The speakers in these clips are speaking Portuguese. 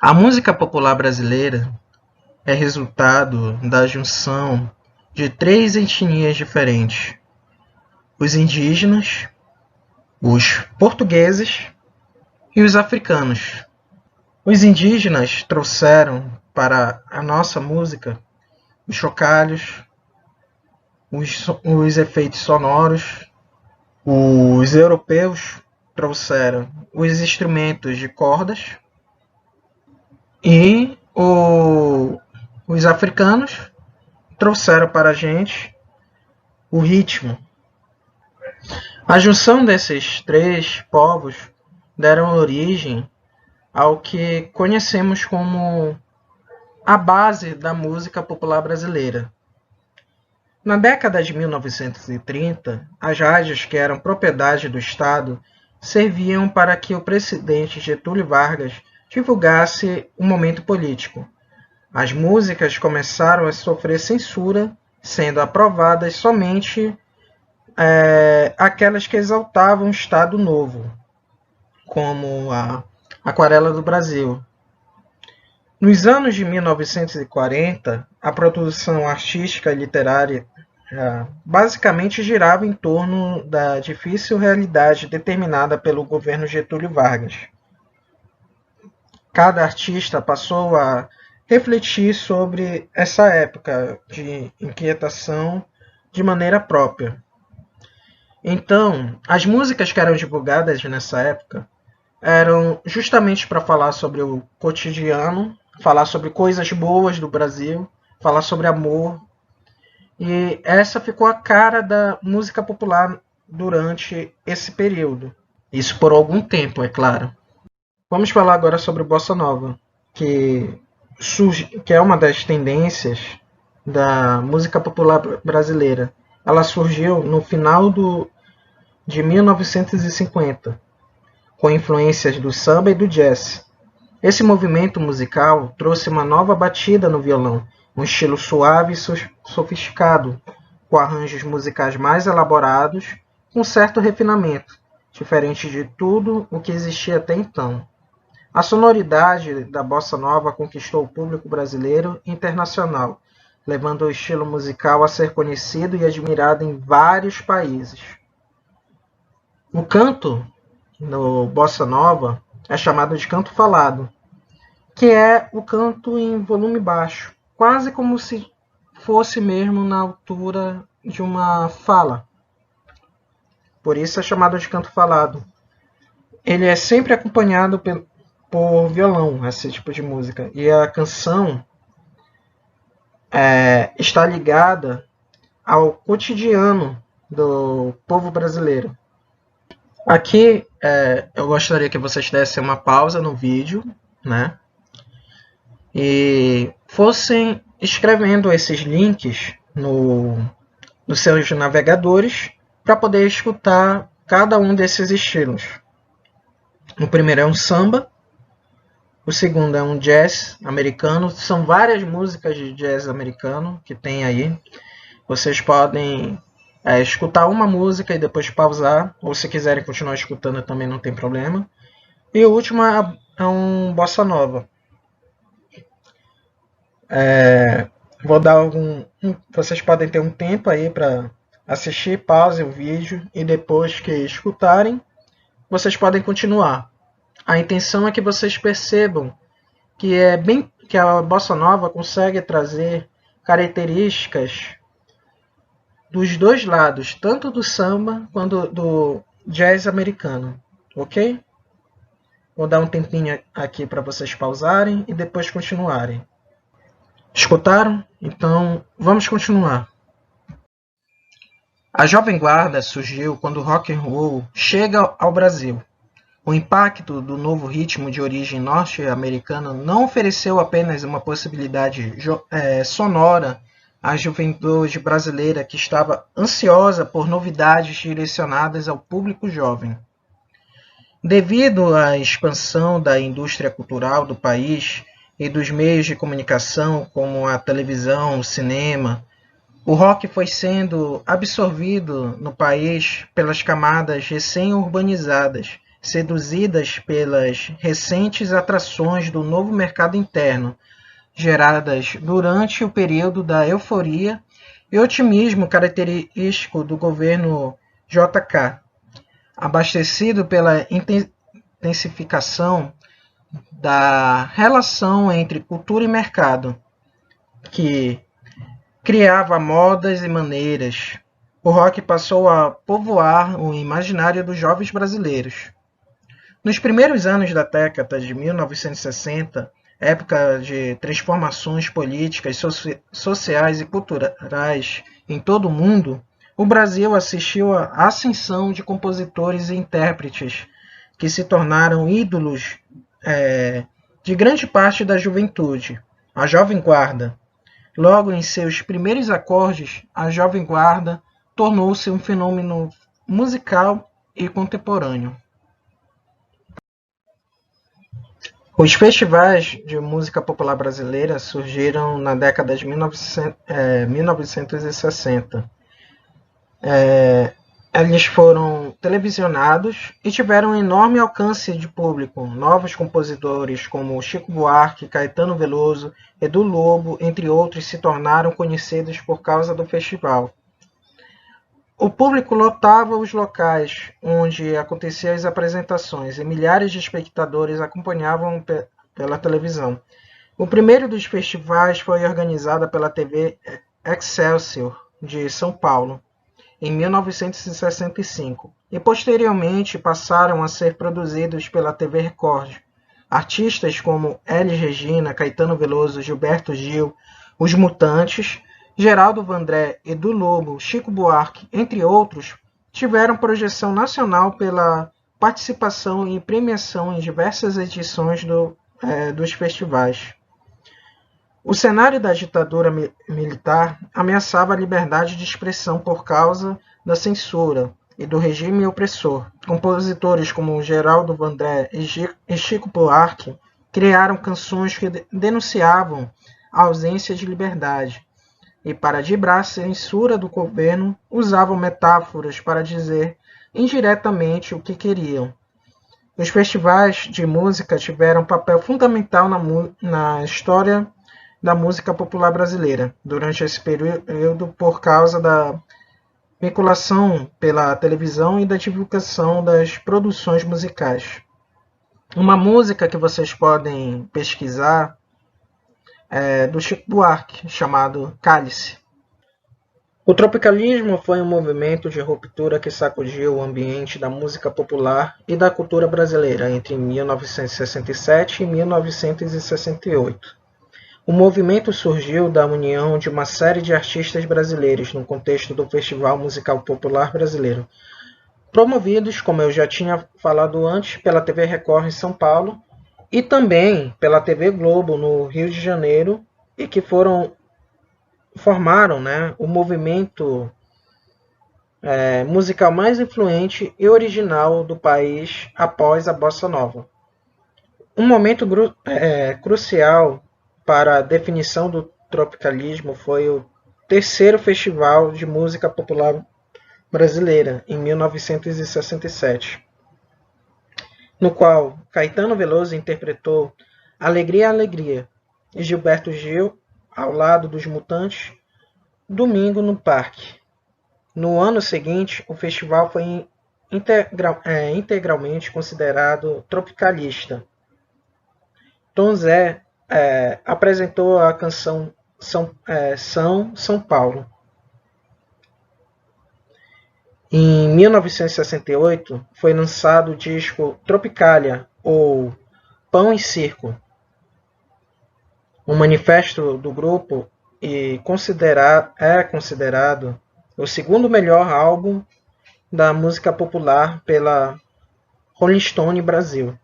A música popular brasileira é resultado da junção de três etnias diferentes: os indígenas, os portugueses e os africanos. Os indígenas trouxeram para a nossa música os chocalhos, os efeitos sonoros. Os europeus trouxeram os instrumentos de cordas e os africanos trouxeram para a gente o ritmo. A junção desses três povos deram origem ao que conhecemos como a base da música popular brasileira. Na década de 1930, as rádios que eram propriedade do Estado serviam para que o presidente Getúlio Vargas divulgasse o momento político. As músicas começaram a sofrer censura, sendo aprovadas somente aquelas que exaltavam o Estado Novo, como a Aquarela do Brasil. Nos anos de 1940, a produção artística e literária basicamente girava em torno da difícil realidade determinada pelo governo Getúlio Vargas. Cada artista passou a refletir sobre essa época de inquietação de maneira própria. Então, as músicas que eram divulgadas nessa época eram justamente para falar sobre o cotidiano, falar sobre coisas boas do Brasil, falar sobre amor. E essa ficou a cara da música popular durante esse período. Isso por algum tempo, é claro. Vamos falar agora sobre Bossa Nova, que é uma das tendências da música popular brasileira. Ela surgiu no final de 1950, com influências do samba e do jazz. Esse movimento musical trouxe uma nova batida no violão, um estilo suave e sofisticado, com arranjos musicais mais elaborados, com certo refinamento, diferente de tudo o que existia até então. A sonoridade da bossa nova conquistou o público brasileiro e internacional, levando o estilo musical a ser conhecido e admirado em vários países. O canto no bossa nova é chamado de canto falado, que é o canto em volume baixo, quase como se fosse mesmo na altura de uma fala. Por isso é chamado de canto falado. Ele é sempre acompanhado por violão, esse tipo de música. E a canção está ligada ao cotidiano do povo brasileiro. Aqui eu gostaria que vocês dessem uma pausa no vídeo, né? E fossem escrevendo esses links nos seus navegadores para poder escutar cada um desses estilos. O primeiro é um samba, o segundo é um jazz americano. São várias músicas de jazz americano que tem aí. Vocês podem escutar uma música e depois pausar, ou se quiserem continuar escutando também não tem problema. E o último é um bossa nova. Vou dar vocês podem ter um tempo aí para assistir, pause o vídeo e depois que escutarem, vocês podem continuar. A intenção é que vocês percebam que a bossa nova consegue trazer características dos dois lados, tanto do samba quanto do jazz americano, ok? Vou dar um tempinho aqui para vocês pausarem e depois continuarem. Escutaram? Então, vamos continuar. A Jovem Guarda surgiu quando o rock and roll chega ao Brasil. O impacto do novo ritmo de origem norte-americana não ofereceu apenas uma possibilidade sonora à juventude brasileira que estava ansiosa por novidades direcionadas ao público jovem. Devido à expansão da indústria cultural do país e dos meios de comunicação como a televisão, o cinema, o rock foi sendo absorvido no país pelas camadas recém-urbanizadas seduzidas pelas recentes atrações do novo mercado interno, geradas durante o período da euforia e otimismo característico do governo JK, abastecido pela intensificação da relação entre cultura e mercado, que criava modas e maneiras. O rock passou a povoar o imaginário dos jovens brasileiros. Nos primeiros anos da década de 1960, época de transformações políticas, sociais e culturais em todo o mundo, o Brasil assistiu à ascensão de compositores e intérpretes que se tornaram ídolos de grande parte da juventude, a Jovem Guarda. Logo em seus primeiros acordes, a Jovem Guarda tornou-se um fenômeno musical e contemporâneo. Os festivais de música popular brasileira surgiram na década de 1960. Eles foram televisionados e tiveram um enorme alcance de público. Novos compositores como Chico Buarque, Caetano Veloso, Edu Lobo, entre outros, se tornaram conhecidos por causa do festival. O público lotava os locais onde aconteciam as apresentações e milhares de espectadores acompanhavam pela televisão. O primeiro dos festivais foi organizado pela TV Excelsior de São Paulo, em 1965, e posteriormente passaram a ser produzidos pela TV Record. Artistas como Elis Regina, Caetano Veloso, Gilberto Gil, Os Mutantes, Geraldo Vandré, Edu Lobo, Chico Buarque, entre outros, tiveram projeção nacional pela participação e premiação em diversas edições dos festivais. O cenário da ditadura militar ameaçava a liberdade de expressão por causa da censura e do regime opressor. Compositores como Geraldo Vandré e Chico Buarque criaram canções que denunciavam a ausência de liberdade e, para driblar a censura do governo, usavam metáforas para dizer indiretamente o que queriam. Os festivais de música tiveram um papel fundamental na história da música popular brasileira durante esse período por causa da vinculação pela televisão e da divulgação das produções musicais. Uma música que vocês podem pesquisar é do Chico Buarque, chamado Cálice. O tropicalismo foi um movimento de ruptura que sacudiu o ambiente da música popular e da cultura brasileira entre 1967 e 1968. O movimento surgiu da união de uma série de artistas brasileiros no contexto do Festival Musical Popular Brasileiro, promovidos, como eu já tinha falado antes, pela TV Record em São Paulo e também pela TV Globo no Rio de Janeiro, e que formaram o movimento musical mais influente e original do país após a Bossa Nova. Um momento crucial para a definição do tropicalismo foi o terceiro Festival de Música Popular Brasileira, em 1967, no qual Caetano Veloso interpretou Alegria, Alegria, e Gilberto Gil, ao lado dos Mutantes, Domingo no Parque. No ano seguinte, o festival foi integralmente considerado tropicalista. Tom Zé apresentou a canção São Paulo. Em 1968, foi lançado o disco Tropicália, ou Pão e Circo, um manifesto do grupo e é considerado o segundo melhor álbum da música popular pela Rolling Stone Brasil.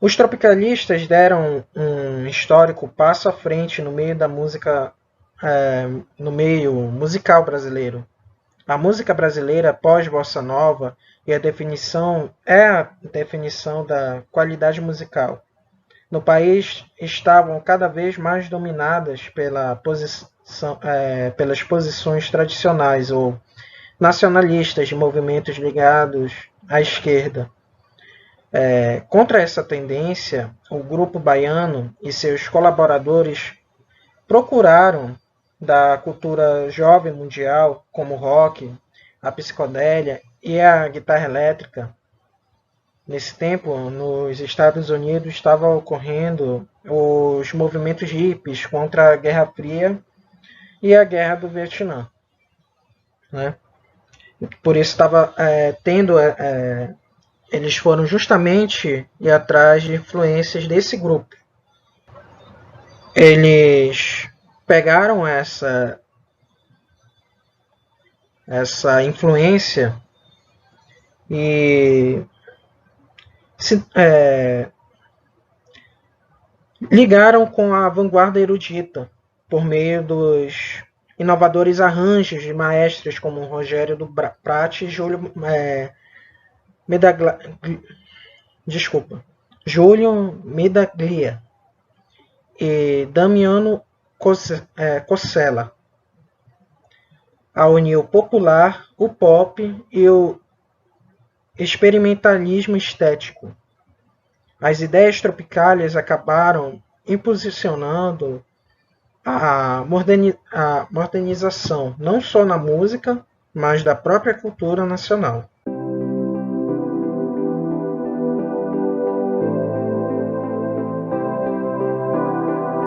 Os tropicalistas deram um histórico passo à frente no meio da música, no meio musical brasileiro. A música brasileira pós-bossa nova é a definição da qualidade musical. No país estavam cada vez mais dominadas pelas posições tradicionais ou nacionalistas de movimentos ligados à esquerda. Contra essa tendência, o grupo baiano e seus colaboradores procuraram da cultura jovem mundial, como o rock, a psicodélia e a guitarra elétrica. Nesse tempo, nos Estados Unidos, estavam ocorrendo os movimentos hippies contra a Guerra Fria e a Guerra do Vietnã, né? Por isso estava eles foram justamente ir atrás de influências desse grupo. Eles pegaram essa influência e ligaram com a vanguarda erudita por meio dos inovadores arranjos de maestros como Rogério do Prati e Júlio Medaglia e Damiano Cossella, a unir o popular, o pop e o experimentalismo estético. As ideias tropicálias acabaram impulsionando a modernização, não só na música, mas da própria cultura nacional.